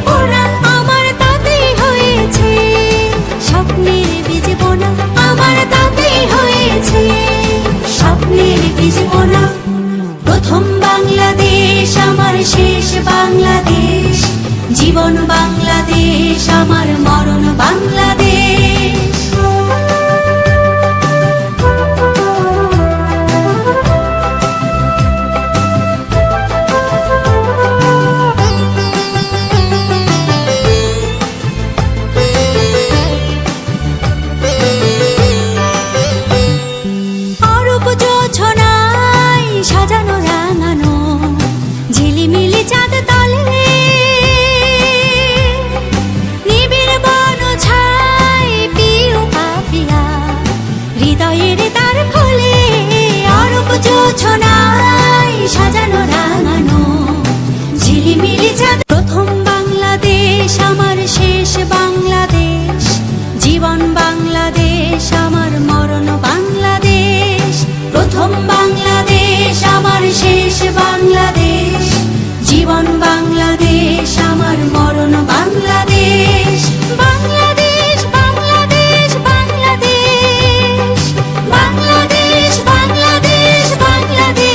পোড়া আমার তাতেই হয়েছে, স্বপ্নের বীজ বোনা আমার তাতেই হয়েছে, স্বপ্নের বীজ বোনা। প্রথম বাংলাদেশ আমার শেষ বাংলাদেশ, জীবন বাংলাদেশ আমার মরণ বাংলাদেশ। অরূপ জোছনায় সাজানো রাঙানো ঝিলিমিলি চাঁদ তলে, নিবিড় বন ছায় পিউ পাপিয়া হৃদয়ের দ্বার খোলে। অরূপ জোছনায় সাজানো রাঙানো ঝিলিমিলি চাঁদ। প্রথম বাংলাদেশ আমার শেষ বাংলাদেশ, জীবন বাংলাদেশ আমার মরণ বাংলাদেশ। প্রথম বাংলাদেশ আমার শেষ বাংলাদেশ, জীবন বাংলাদেশ আমার মরণ বাংলাদেশ। বাংলাদেশ বাংলাদেশ বাংলাদেশ, বাংলাদেশ বাংলাদেশ বাংলাদেশ।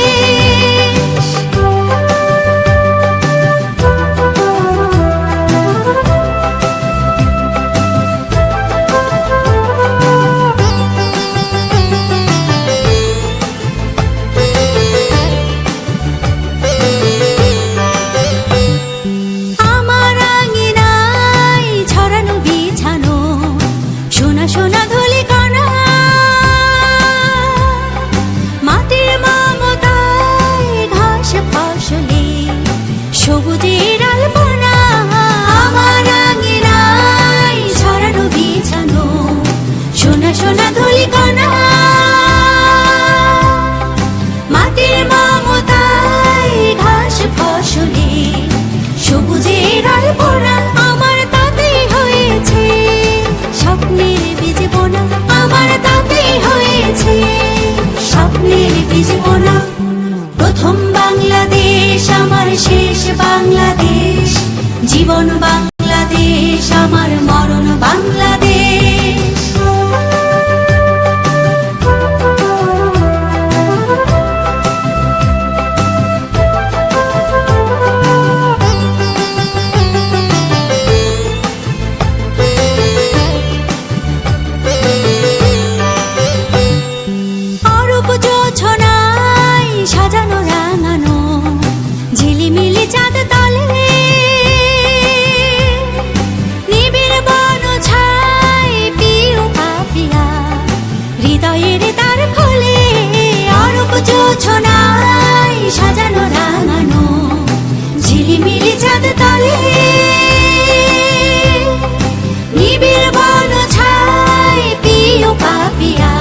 আমার আঙিনায় ছড়ানো বিছানো সোনা সোনা ধূলিকণা, মাটির মমতায় ঘাস ফসলে সবুজের আলপনা। আমার আঙিনায় ছড়ানো বিছানো সোনা সোনা ধূলিকণা, মাটির মমতায় ঘাস ফসলে সবুজের আলপনা আমার তাতেই হয়েছে, স্বপ্নের বীজ বোনা আমার তাতেই হয়েছে, স্বপ্নের বীজ বোনা। প্রথম বাংলাদেশ আমার শেষ বাংলাদেশ, জীবন বাংলাদেশ আমার মরণ বাংলাদেশ। অরূপ জোছনায় সাজানো রাঙানো ঝিলিমিলি চাঁদ তলে, নিবিড় বন ছায় পিউ পাপিয়া হৃদয়ের দ্বার খোলে। অরূপ জোছনায় সাজানো রাঙানো ঝিলিমিলি চাঁদ তলে, নিবিড় বন ছায় পিউ পাপিয়া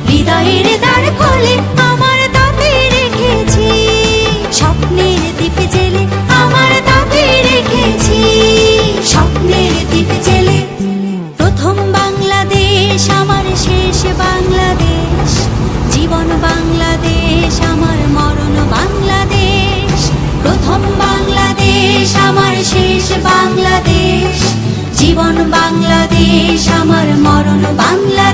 হৃদয়ের দ্বার খোলে। আমার তাতে রেখেছি স্বপ্নের দ্বীপ জেলে, আমার তাতে রেখেছি স্বপ্নের দ্বীপ জেলে। প্রথম বাংলাদেশ আমার শেষ বাংলাদেশ, জীবন বাংলাদেশ আমার মরণ বাংলাদেশ। প্রথম বাংলাদেশ আমার শেষ বাংলাদেশ, জীবন বাংলাদেশ আমার মরণ বাংলাদেশ।